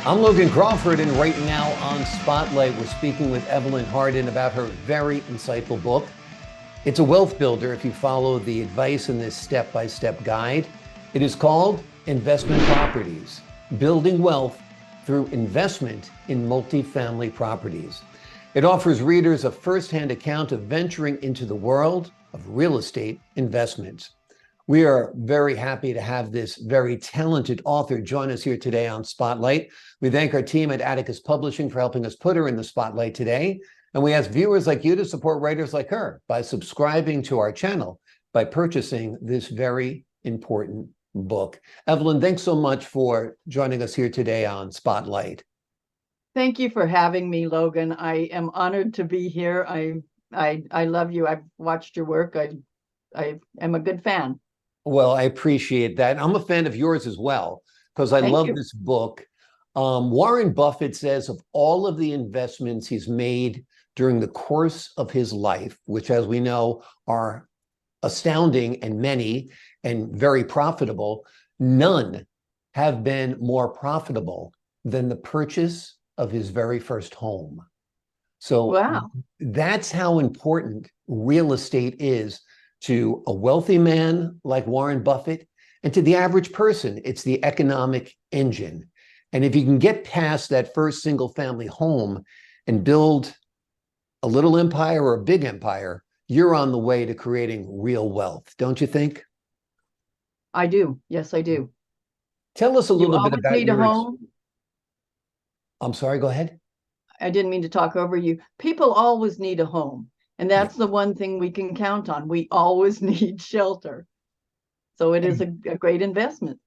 I'm Logan Crawford, and right now on Spotlight, we're speaking with Evelyn Harden about her very insightful book. It's a wealth builder if you follow the advice in this step-by-step guide. It is called Investment Properties, Building Wealth Through Investment in Multifamily Properties. It offers readers a first-hand account of venturing into the world of real estate investments. We are very happy to have this very talented author join us here today on Spotlight. We thank our team at Atticus Publishing for helping us put her in the spotlight today. And we ask viewers like you to support writers like her by subscribing to our channel, by purchasing this very important book. Evelyn, thanks so much for joining us here today on Spotlight. Thank you for having me, Logan. I am honored to be here. I love you. I've watched your work. I am a good fan. Well, I appreciate that. I'm a fan of yours as well, because I love this book. Warren Buffett says of all of the investments he's made during the course of his life, which, as we know, are astounding and many and very profitable, none have been more profitable than the purchase of his very first home. So wow, that's how important real estate is to a wealthy man like Warren Buffett, and to the average person. It's the economic engine. And if you can get past that first single family home and build a little empire or a big empire, you're on the way to creating real wealth, don't you think? I do. Yes, I do. Tell us a little bit about need a home. I'm sorry, go ahead. I didn't mean to talk over you. People always need a home. And that's the one thing we can count on. We always need shelter. So it is a great investment.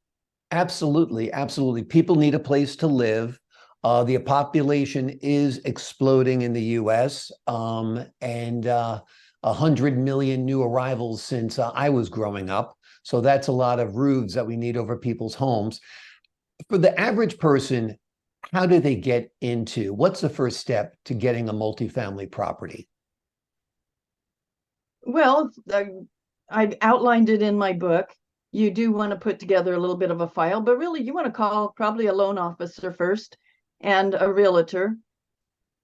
Absolutely. Absolutely. People need a place to live. The population is exploding in the US, and 100 million new arrivals since I was growing up. So that's a lot of roofs that we need over people's homes. For the average person, how do they get into, what's the first step to getting a multifamily property? Well, I outlined it in my book. You do want to put together a little bit of a file, but really you want to call probably a loan officer first and a realtor,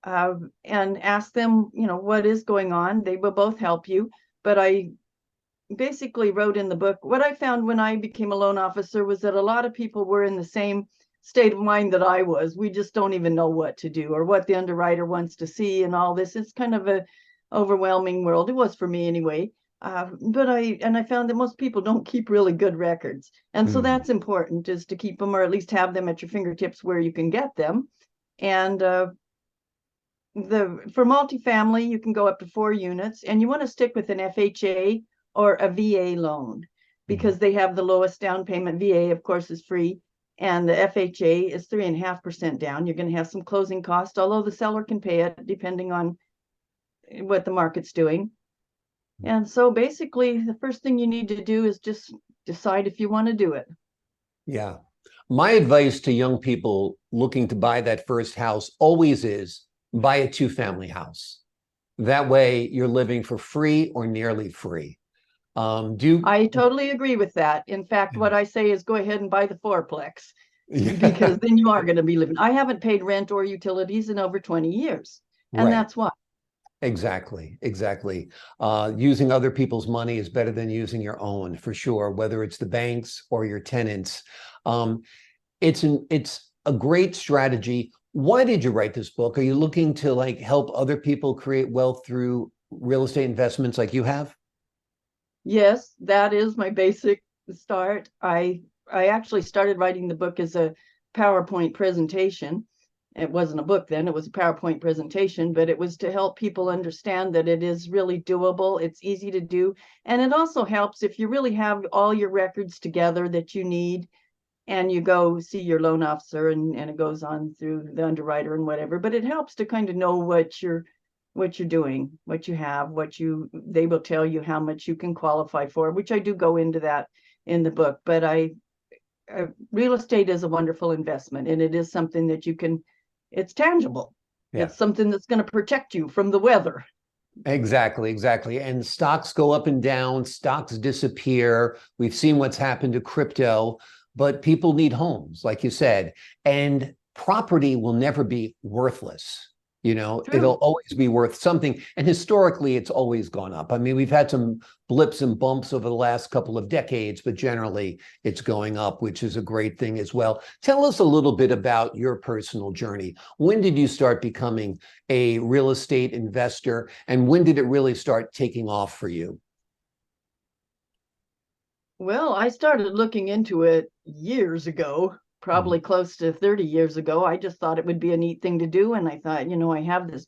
and ask them, what is going on. They will both help you. But I basically wrote in the book, what I found when I became a loan officer was that a lot of people were in the same state of mind that I was. We just don't even know what to do or what the underwriter wants to see and all this. It's kind of a overwhelming world. It was for me anyway. But I found that most people don't keep really good records. And so that's important, is to keep them, or at least have them at your fingertips where you can get them. And for multifamily, you can go up to 4 units, and you want to stick with an FHA or a VA loan because they have the lowest down payment. VA, of course, is free. And the FHA is 3.5% down. You're going to have some closing costs, although the seller can pay it depending on what the market's doing. And so basically the first thing you need to do is just decide if you want to do it. Yeah. My advice to young people looking to buy that first house always is buy a 2-family house. That way you're living for free or nearly free. I totally agree with that. In fact, what I say is go ahead and buy the 4-plex, because then you are going to be living. I haven't paid rent or utilities in over 20 years. And that's why. Exactly. Using other people's money is better than using your own, for sure, whether it's the banks or your tenants. It's a great strategy. Why did you write this book? Are you looking to help other people create wealth through real estate investments like you have? Yes, that is my basic start. I actually started writing the book as a PowerPoint presentation. It wasn't a book then, it was a PowerPoint presentation, but it was to help people understand that it is really doable. It's easy to do. And it also helps if you really have all your records together that you need, and you go see your loan officer, and it goes on through the underwriter and whatever. But it helps to kind of know what you're doing, what you have, they will tell you how much you can qualify for, which I do go into that in the book. But real estate is a wonderful investment, and it is something that it's tangible. It's something that's going to protect you from the weather. Exactly. And stocks go up and down, stocks disappear. We've seen what's happened to crypto, but people need homes, like you said. And property will never be worthless. You know, it'll True. always be worth something. And historically, it's always gone up. I mean, we've had some blips and bumps over the last couple of decades, but generally it's going up, which is a great thing as well. Tell us a little bit about your personal journey. When did you start becoming a real estate investor, and when did it really start taking off for you? Well, I started looking into it years ago, probably close to 30 years ago. I just thought it would be a neat thing to do. And I thought, I have this,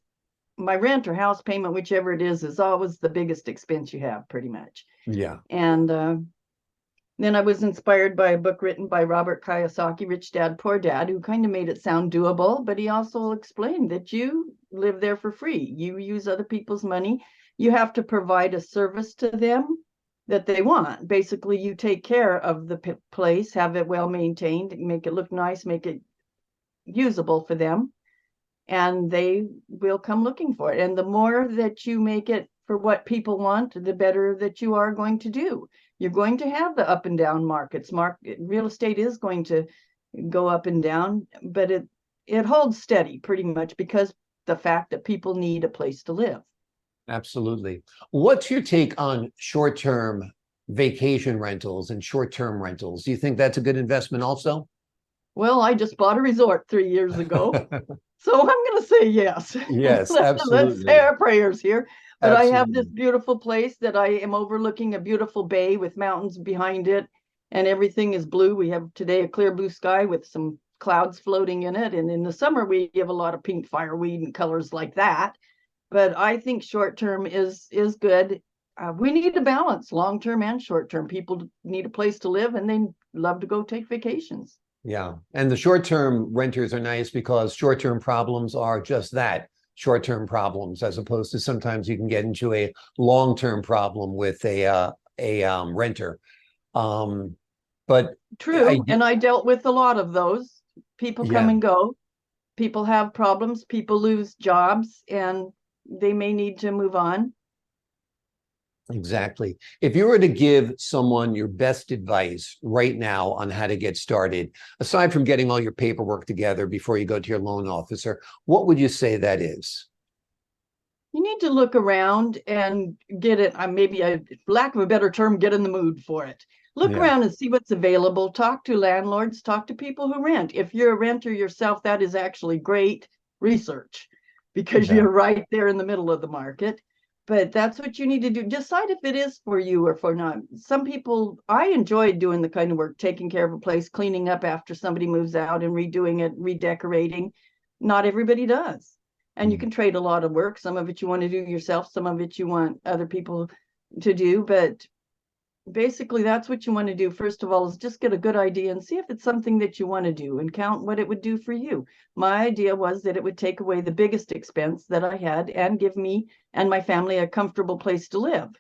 my rent or house payment, whichever it is always the biggest expense you have, pretty much. Yeah, And then I was inspired by a book written by Robert Kiyosaki, Rich Dad, Poor Dad, who kind of made it sound doable, but he also explained that you live there for free. You use other people's money. You have to provide a service to them that they want. Basically, you take care of the place, have it well maintained, make it look nice, make it usable for them, and they will come looking for it. And the more that you make it for what people want, the better that you are going to do. You're going to have the up and down markets. Real estate is going to go up and down, but it holds steady pretty much because the fact that people need a place to live. absolutely. What's your take on short-term vacation rentals and short-term rentals? Do you think that's a good investment also? Well, I just bought a resort 3 years ago, so I'm going to say yes. Yes, Let's say absolutely. our prayers here. But I have this Absolutely. beautiful place that I am overlooking a beautiful bay with mountains behind it, and everything is blue. We have today a clear blue sky with some clouds floating in it. And in the summer, we have a lot of pink fireweed and colors like that. But I think short term is good. We need a balance, long term and short term. People need a place to live, and they love to go take vacations. Yeah. And the short-term renters are nice because short-term problems are just that, short-term problems, as opposed to sometimes you can get into a long-term problem with a renter. Um, but I True, and I dealt with a lot of those. People come yeah, and go. People have problems. People lose jobs, and they may need to move on. exactly. If you were to give someone your best advice right now on how to get started, aside from getting all your paperwork together before you go to your loan officer, what would you say that is? You need to look around and get it. Maybe a lack of a better term, get in the mood for it. Look Yeah. around and see what's available. Talk to landlords. Talk to people who rent. If you're a renter yourself, that is actually great research because Yeah. you're right there in the middle of the market. But that's what you need to do. Decide if it is for you or for not. Some people, I enjoy doing the kind of work, taking care of a place, cleaning up after somebody moves out and redoing it, redecorating. Not everybody does. And you can trade a lot of work. Some of it you want to do yourself, some of it you want other people to do. But basically, that's what you want to do. First of all, is just get a good idea and see if it's something that you want to do and count what it would do for you. My idea was that it would take away the biggest expense that I had and give me and my family a comfortable place to live.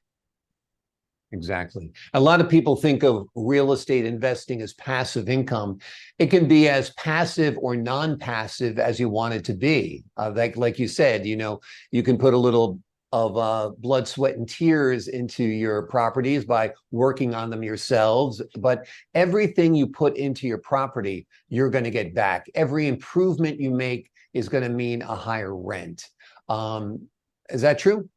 Exactly. A lot of people think of real estate investing as passive income. It can be as passive or non-passive as you want it to be. Like you said, you can put a little of blood, sweat, and tears into your properties by working on them yourselves. But everything you put into your property, you're going to get back. Every improvement you make is going to mean a higher rent. Is that true?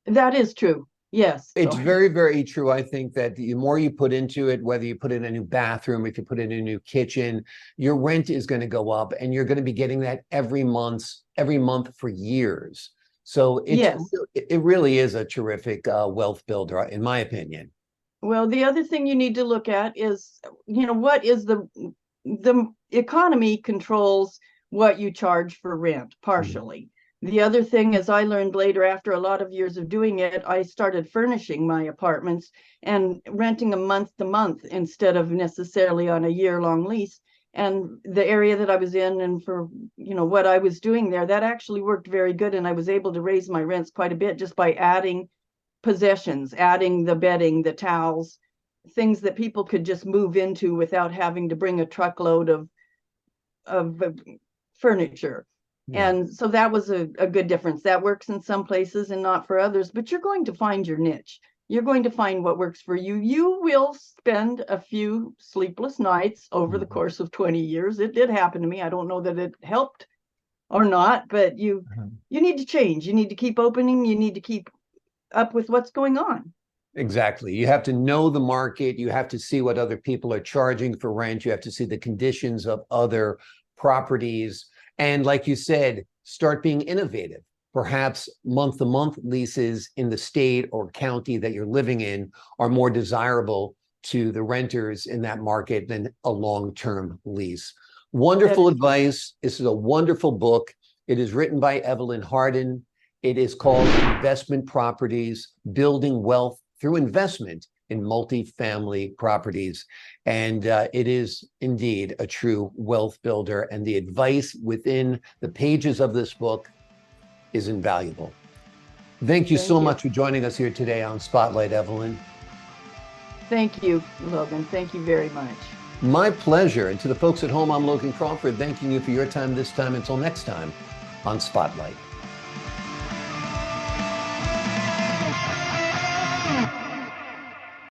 That is true. Yes. It's So very, very true. I think that the more you put into it, whether you put in a new bathroom, if you put in a new kitchen, your rent is going to go up, and you're going to be getting that every month for years. So yes. it really is a terrific wealth builder, in my opinion. Well, the other thing you need to look at is, what is the economy controls what you charge for rent Mm. partially. The other thing, as I learned later after a lot of years of doing it, I started furnishing my apartments and renting a month to month instead of necessarily on a year-long lease. And the area that I was in and for, what I was doing there, that actually worked very good. And I was able to raise my rents quite a bit just by adding possessions, adding the bedding, the towels, things that people could just move into without having to bring a truckload of furniture. Yeah. And so that was a good difference. That works in some places and not for others, but you're going to find your niche. You're going to find what works for you. You will spend a few sleepless nights over the course of 20 years. It did happen to me. I don't know that it helped or not, but you need to change. You need to keep opening. You need to keep up with what's going on. Exactly. You have to know the market. You have to see what other people are charging for rent. You have to see the conditions of other properties. And like you said, start being innovative. Perhaps month-to-month leases in the state or county that you're living in are more desirable to the renters in that market than a long-term lease. Wonderful advice. This is a wonderful book. It is written by Evelyn Harden. It is called Investment Properties, Building Wealth Through Investment in Multifamily Properties. And it is indeed a true wealth builder. And the advice within the pages of this book is invaluable. Thank you so much for joining us here today on Spotlight, Evelyn. Thank you, Logan. Thank you very much. My pleasure. And to the folks at home, I'm Logan Crawford, thanking you for your time this time. Until next time on Spotlight.